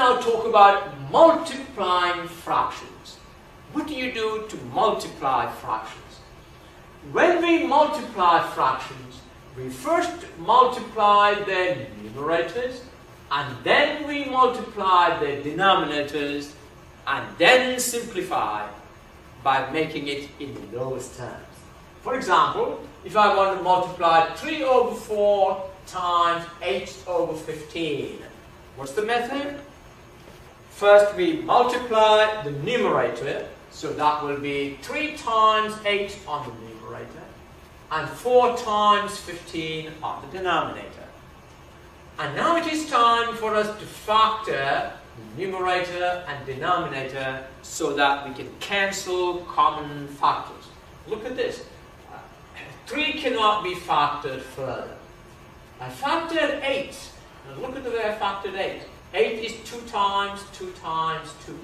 now talk about multiplying fractions. What do you do to multiply fractions? When we multiply fractions, we first multiply their numerators, and then we multiply their denominators, and then simplify by making it in the lowest terms. For example, if I want to multiply 3 over 4 times 8 over 15, what's the method? First we multiply the numerator, so that will be 3 times 8 on the numerator and 4 times 15 on the denominator. And now it is time for us to factor the numerator and denominator so that we can cancel common factors. Look at this. 3 cannot be factored further. I factored 8. Now look at the way I factored 8. 8 is 2 times 2 times 2.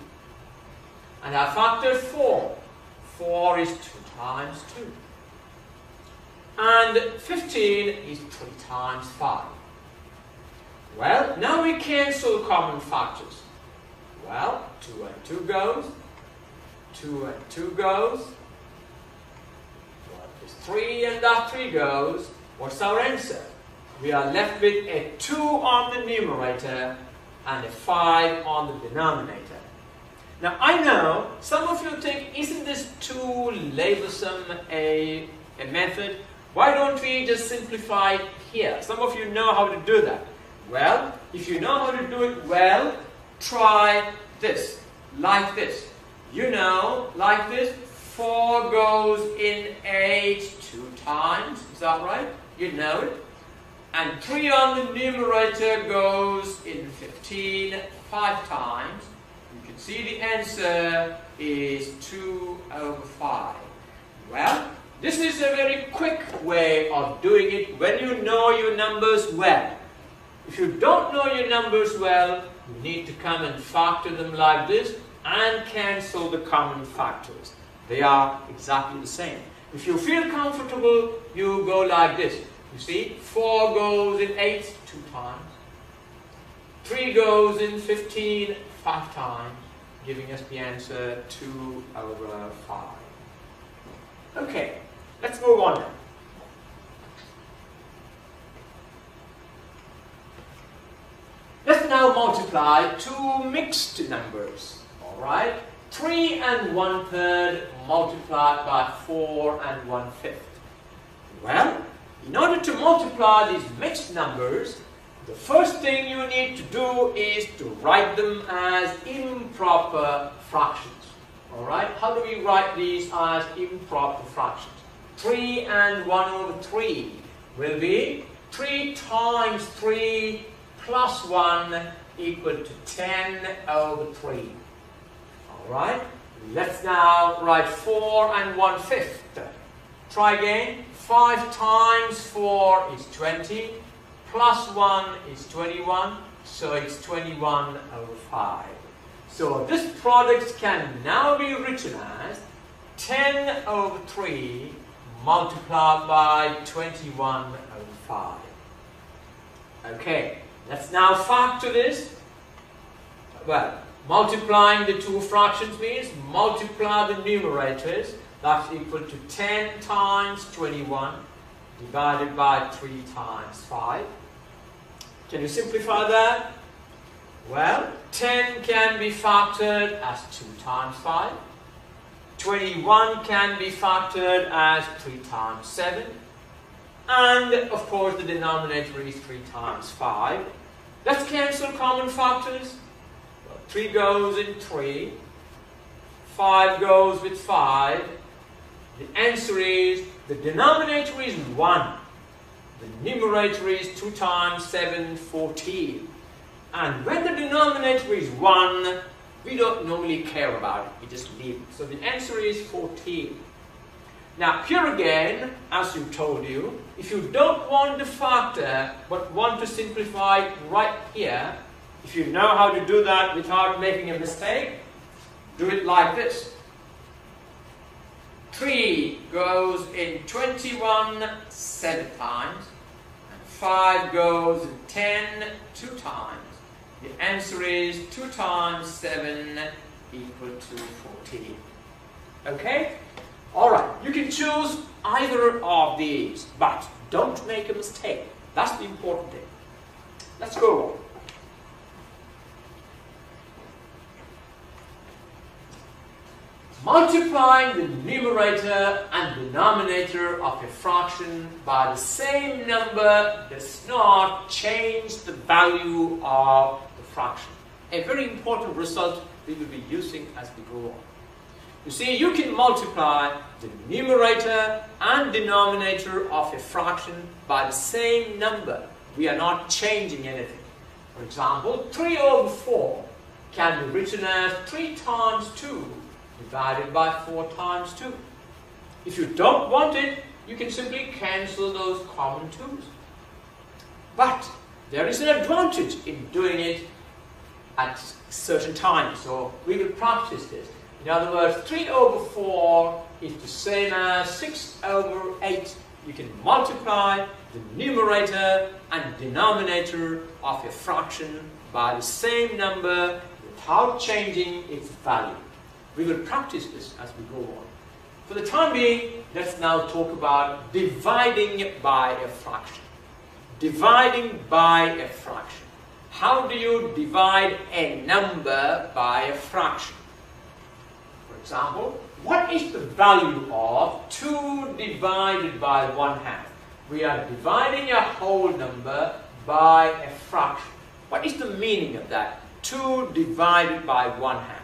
And I factored 4. 4 is 2 times 2. And 15 is 3 times 5. Well, now we cancel common factors. Well, 2 and 2 goes. 2 and 2 goes. 3 and that 3 goes. What's our answer? We are left with a 2 on the numerator and a 5 on the denominator. Now I know some of you think, isn't this too laboursome a method? Why don't we just simplify it here? Some of you know how to do that. Well, if you know how to do it well, try this, like this. You know, like this. 4 goes in 8 2 times, is that right? You know it. And 3 on the numerator goes in 15 5 times. You can see the answer is 2 over 5. Well, this is a very quick way of doing it when you know your numbers well. If you don't know your numbers well, you need to come and factor them like this and cancel the common factors. They are exactly the same. If you feel comfortable, you go like this. You see, 4 goes in 8 2 times. 3 goes in 15 5 times, giving us the answer 2 over 5. Okay, let's move on now. Let's now multiply 2 mixed numbers. All right? 3 and 1/3 multiplied by 4 and 1/5. Well, in order to multiply these mixed numbers, the first thing you need to do is to write them as improper fractions. All right? How do we write these as improper fractions? 3 and 1/3 will be 3 times 3 plus 1 equal to 10 over 3. Alright, let's now write 4 and 1/5. Try again. 5 times 4 is 20, plus 1 is 21, so it's 21 over 5. So this product can now be written as 10 over 3 multiplied by 21 over 5. Okay, let's now factor this. Well, multiplying the 2 fractions means multiply the numerators. That's equal to 10 times 21 divided by 3 times 5. Can you simplify that? Well, 10 can be factored as 2 times 5. 21 can be factored as 3 times 7. And, of course, the denominator is 3 times 5. Let's cancel common factors. 3 goes in 3, 5 goes with 5. The answer is, the denominator is 1. The numerator is 2 times 7, 14. And when the denominator is 1, we don't normally care about it, we just leave it. So the answer is 14. Now here again, as you told you, if you don't want to factor, but want to simplify it right here, if you know how to do that without making a mistake, do it like this. 3 goes in 21 7 times, and 5 goes in 10 2 times. The answer is 2 times 7 equal to 14. Okay? Alright, you can choose either of these, but don't make a mistake. That's the important thing. Let's go on. Multiplying the numerator and denominator of a fraction by the same number does not change the value of the fraction. A very important result we will be using as we go on. You see, you can multiply the numerator and denominator of a fraction by the same number. We are not changing anything. For example, 3 over 4 can be written as 3 times 2 divided by 4 times 2. If you don't want it, you can simply cancel those common 2's. But there is an advantage in doing it at certain times, so we will practice this. In other words, 3 over 4 is the same as 6 over 8. You can multiply the numerator and denominator of a fraction by the same number without changing its value. We will practice this as we go on. For the time being, let's now talk about dividing by a fraction. Dividing by a fraction. How do you divide a number by a fraction? For example, what is the value of 2 divided by 1/2? We are dividing a whole number by a fraction. What is the meaning of that? 2 divided by 1/2.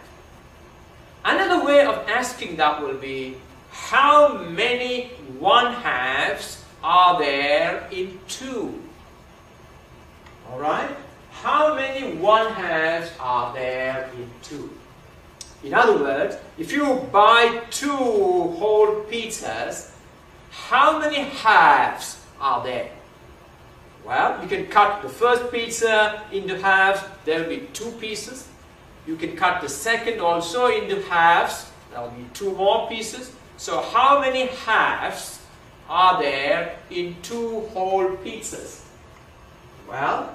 Another way of asking that will be, how many 1/2s are there in 2? Alright? How many 1/2s are there in 2? In other words, if you buy 2 whole pizzas, how many halves are there? Well, you can cut the first pizza into halves, there will be 2 pieces. You can cut the second also into halves, there will be 2 more pieces. So how many halves are there in 2 whole pizzas? Well,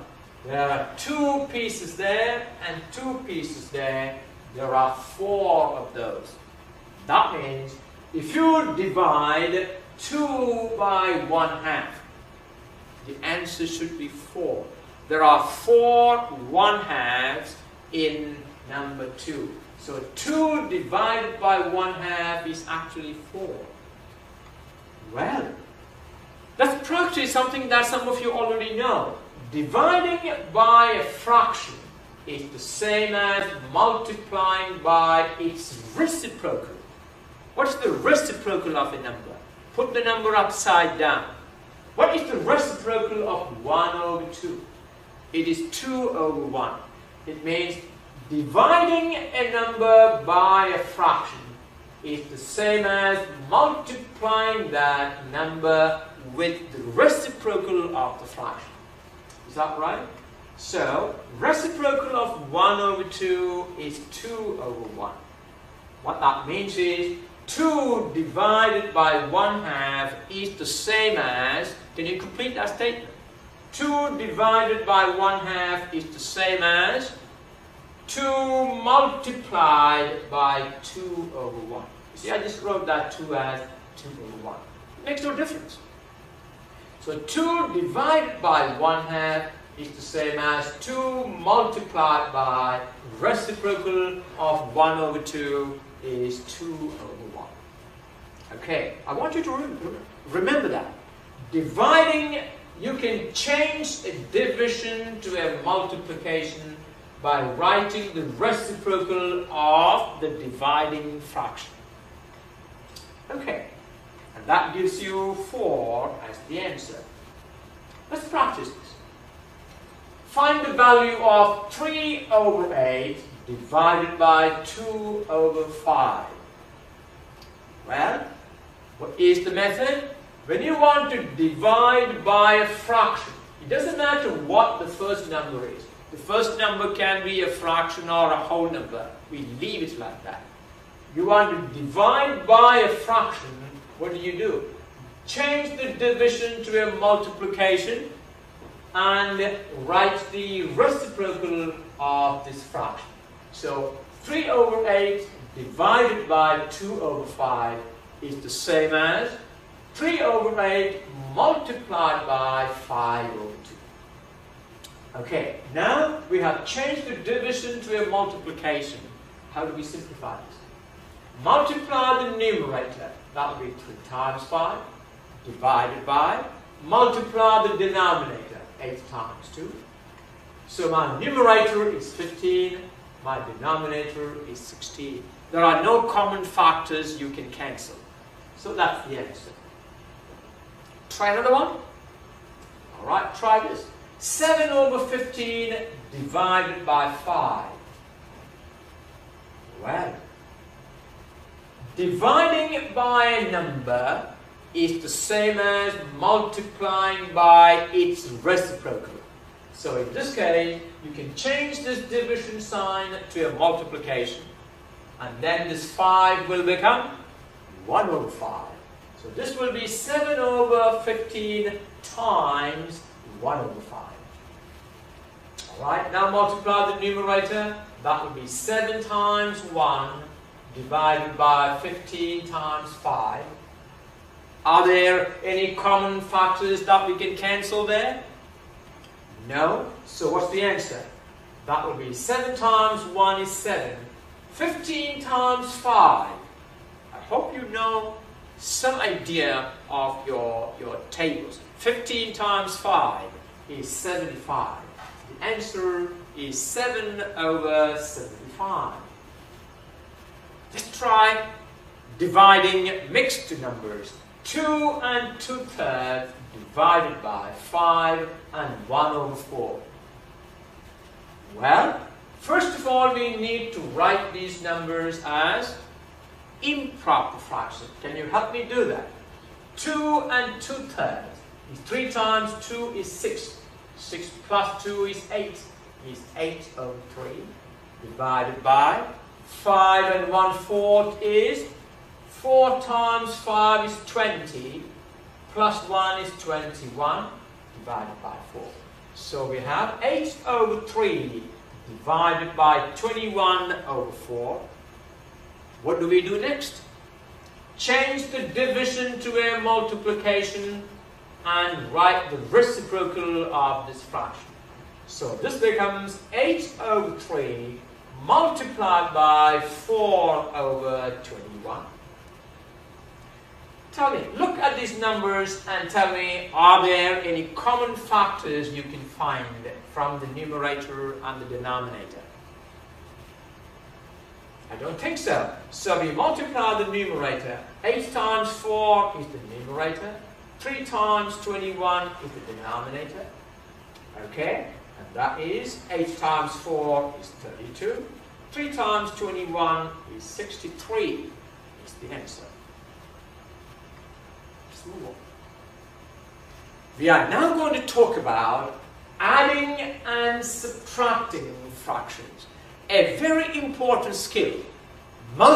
there are 2 pieces there and 2 pieces there. There are 4 of those. That means if you divide 2 by 1/2, the answer should be 4. There are 4 1/2s in number 2. So 2 divided by 1/2 is actually 4. Well, let's practice something that some of you already know. Dividing by a fraction is the same as multiplying by its reciprocal. What's the reciprocal of a number? Put the number upside down. What is the reciprocal of 1 over 2? It is 2 over 1. It means dividing a number by a fraction is the same as multiplying that number with the reciprocal of the fraction. Is that right? So, reciprocal of 1 over 2 is 2 over 1. What that means is 2 divided by 1/2 is the same as, can you complete that statement? 2 divided by 1/2 is the same as 2 multiplied by 2 over 1. You see, I just wrote that 2 as 2 over 1. It makes no difference. So 2 divided by 1/2 is the same as 2 multiplied by reciprocal of 1 over 2 is 2 over 1. Okay, I want you to remember that. Dividing, you can change a division to a multiplication by writing the reciprocal of the dividing fraction. Okay, and that gives you 4 as the answer. Let's practice this. Find the value of 3 over 8 divided by 2 over 5. Well, what is the method? When you want to divide by a fraction, it doesn't matter what the first number is. The first number can be a fraction or a whole number. We leave it like that. You want to divide by a fraction, what do? Change the division to a multiplication. and write the reciprocal of this fraction. So 3 over 8 divided by 2 over 5 is the same as 3 over 8 multiplied by 5 over 2. Okay, now we have changed the division to a multiplication. How do we simplify this? Multiply the numerator, that will be 3 times 5, divided by, multiply the denominator, 8 times 2. So my numerator is 15, my denominator is 16. There are no common factors you can cancel. So that's the answer. Try another one. Alright, try this. 7 over 15 divided by 5. Well, dividing by a number is the same as multiplying by its reciprocal. So in this case, you can change this division sign to a multiplication. And then this 5 will become 1 over 5. So this will be 7 over 15 times 1 over 5. Alright, now multiply the numerator. That will be 7 times 1 divided by 15 times 5. Are there any common factors that we can cancel there? No. So what's the answer? That will be 7 times 1 is 7. 15 times 5. I hope you know some idea of your tables. 15 times 5 is 75. The answer is 7 over 75. Let's try dividing mixed numbers. 2 and 2/3 divided by 5 and 1 over 4. Well, first of all, we need to write these numbers as improper fractions. Can you help me do that? 2 and 2/3 is 3 times 2 is 6. 6 plus 2 is 8. Is 8 over 3 divided by 5 and 1/4 is 4 times 5 is 20 plus 1 is 21 divided by 4. So we have 8 over 3 divided by 21 over 4. What do we do next? Change the division to a multiplication and write the reciprocal of this fraction. So this becomes 8 over 3 multiplied by 4 over 21. Tell me, look at these numbers and tell me, are there any common factors you can find from the numerator and the denominator? I don't think so. So we multiply the numerator. 8 times 4 is the numerator. 3 times 21 is the denominator. Okay, and that is 8 times 4 is 32. 3 times 21 is 63 is the answer. Let's move on. We are now going to talk about adding and subtracting fractions. A very important skill. Most